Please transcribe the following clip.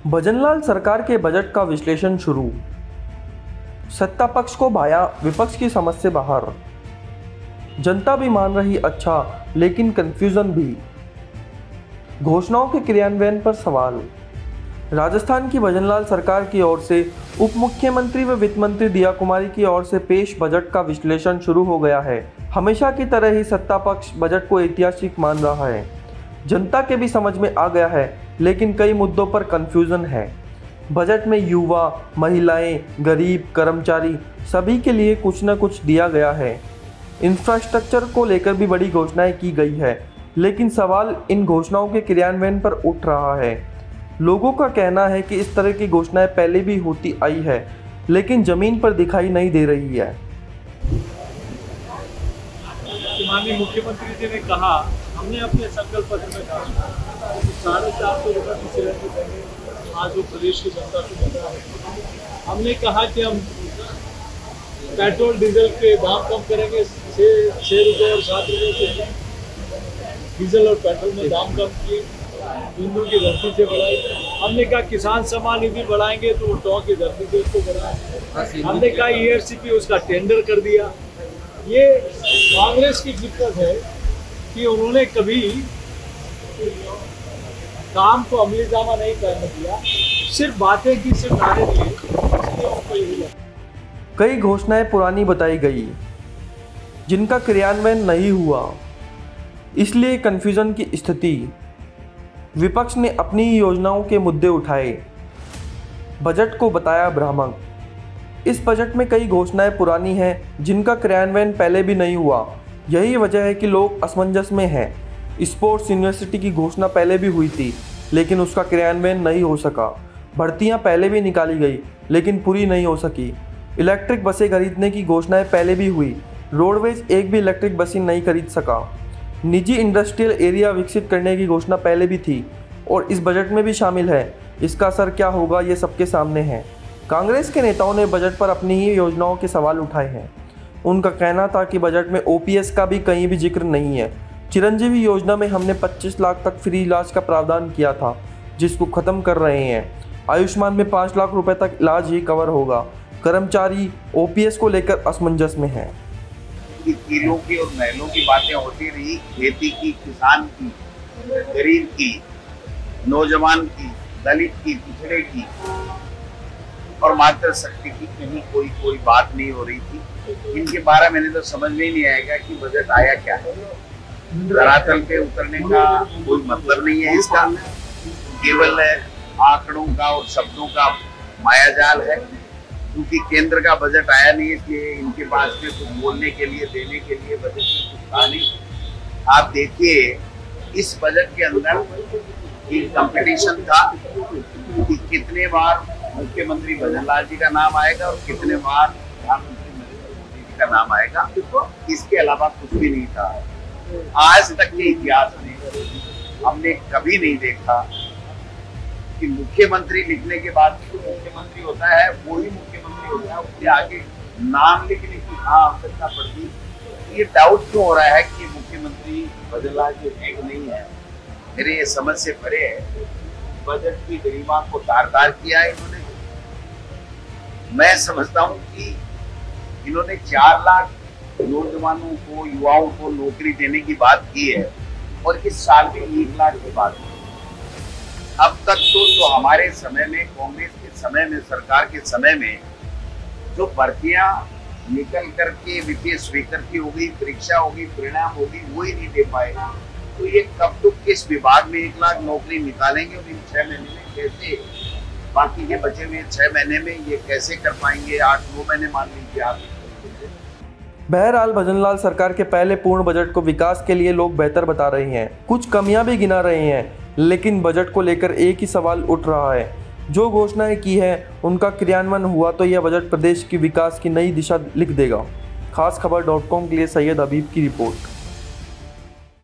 भजनलाल सरकार के बजट का विश्लेषण शुरू। सत्ता पक्ष को भाया विपक्ष की समझ से बाहर। जनता भी मान रही अच्छा, लेकिन कंफ्यूजन भी। घोषणाओं के क्रियान्वयन पर सवाल। राजस्थान की भजनलाल सरकार की ओर से उप मुख्यमंत्री व वित्त मंत्री दिया कुमारी की ओर से पेश बजट का विश्लेषण शुरू हो गया है। हमेशा की तरह ही सत्ता पक्ष बजट को ऐतिहासिक मान रहा है। जनता के भी समझ में आ गया है, लेकिन कई मुद्दों पर कंफ्यूजन है। बजट में युवा, महिलाएं, गरीब, कर्मचारी सभी के लिए कुछ न कुछ दिया गया है। इंफ्रास्ट्रक्चर को लेकर भी बड़ी घोषणाएं की गई है, लेकिन सवाल इन घोषणाओं के क्रियान्वयन पर उठ रहा है। लोगों का कहना है कि इस तरह की घोषणाएं पहले भी होती आई है, लेकिन जमीन पर दिखाई नहीं दे रही है। माननीय मुख्यमंत्री जी ने कहा, हमने अपने संकल्प पत्र में कहा 450 रुपये की सिलेंडर देंगे आज वो प्रदेश की जनता को मिल रहा है। हमने कहा कि हम पेट्रोल डीजल के दाम कम करेंगे 6 रुपये और 7 रुपये से। डीजल और पेट्रोल में दाम कम किए, हिंदू की धरती से बढ़ाई। हमने कहा किसान सम्मान निधि बढ़ाएंगे तो टॉ की धरती से उसको बढ़ाएंगे। हमने कहा ERCP उसका टेंडर कर दिया। ये कांग्रेस की दिक्कत है कि उन्होंने कभी काम को अमलीजामा नहीं करने दिया, सिर्फ बातें की, सिर्फ नारे दिए। कई घोषणाएं पुरानी बताई गई, जिनका क्रियान्वयन नहीं हुआ, इसलिए कंफ्यूजन की स्थिति। विपक्ष ने अपनी योजनाओं के मुद्दे उठाए, बजट को बताया भ्रामक। इस बजट में कई घोषणाएं पुरानी हैं, जिनका क्रियान्वयन पहले भी नहीं हुआ। यही वजह है कि लोग असमंजस में हैं। स्पोर्ट्स यूनिवर्सिटी की घोषणा पहले भी हुई थी, लेकिन उसका क्रियान्वयन नहीं हो सका। भर्तियां पहले भी निकाली गई, लेकिन पूरी नहीं हो सकी। इलेक्ट्रिक बसें खरीदने की घोषणाएं पहले भी हुई, रोडवेज एक भी इलेक्ट्रिक बसें नहीं खरीद सका। निजी इंडस्ट्रियल एरिया विकसित करने की घोषणा पहले भी थी और इस बजट में भी शामिल है। इसका असर क्या होगा, ये सबके सामने है। कांग्रेस के नेताओं ने बजट पर अपनी ही योजनाओं के सवाल उठाए हैं। उनका कहना था कि बजट में OPS का भी कहीं भी जिक्र नहीं है। चिरंजीवी योजना में हमने 25 लाख तक फ्री इलाज का प्रावधान किया था, जिसको ख़त्म कर रहे हैं। आयुष्मान में 5 लाख रुपए तक इलाज ही कवर होगा। कर्मचारी OPS को लेकर असमंजस में हैं। किलों की और महलों की बातें होती रही, खेती की, किसान की, गरीब की, नौजवान की, दलित की, पिछड़े की और मातृशक्ति की कहीं कोई बात नहीं हो रही थी। इनके 12 महीने तो समझ में ही नहीं आएगा कि बजट आया क्या है। धरातल पे उतरने का कोई मतलब नहीं है इसका, केवल आंकड़ों का और शब्दों का मायाजाल है। क्योंकि केंद्र का बजट आया नहीं, इसलिए इनके पास में कुछ बोलने के लिए, देने के लिए बजट में कुछ था नहीं। आप देखिए इस बजट के अंदर एक कंपटीशन था कि कितने बार मुख्यमंत्री भजनलाल जी का नाम आएगा और कितने बार प्रधानमंत्री नरेंद्र मोदी जी का नाम आएगा। इसके अलावा कुछ भी नहीं था। आज तक के इतिहास में हमने कभी नहीं देखा कि मुख्यमंत्री लिखने के बाद जो मुख्यमंत्री होता है वही मुख्यमंत्री होता है, उसके आगे नाम लिखने की आवश्यकता पड़ती। ये डाउट क्यों हो रहा है कि मुख्यमंत्री भजनलाल जी है कि नहीं है? मेरे ये समझ से परे है। बजट की गरिमा को तार-तार किया है इन्होंने। मैं समझता हूँ कि इन्होंने 4 लाख नौजवानों को, युवाओं को नौकरी देने की बात की है और इस साल में 1 लाख की बात की। अब तक तो जो हमारे समय में, कांग्रेस के समय में, सरकार के समय में जो भर्तियां निकल करके वित्तीय स्वीकृति हो गई, परीक्षा हो गई, परिणाम हो गई, वो ही नहीं दे पाए। तो ये कब तो किस विभाग में 1 लाख नौकरी निकालेंगे और इन 6 महीने में कैसे, बाकी के बचे हुए 6 महीने में ये कैसे कर पाएंगे? 8-9 महीने मान लीजिए आप। बहरहाल भजनलाल सरकार के पहले पूर्ण बजट को विकास के लिए लोग बेहतर बता रहे हैं। कुछ कमियां भी गिना रहे हैं, लेकिन बजट को लेकर एक ही सवाल उठ रहा है। जो घोषणाएं की है उनका क्रियान्वयन हुआ तो यह बजट प्रदेश की विकास की नई दिशा लिख देगा। खासखबर.com के लिए सैयद हबीब की रिपोर्ट।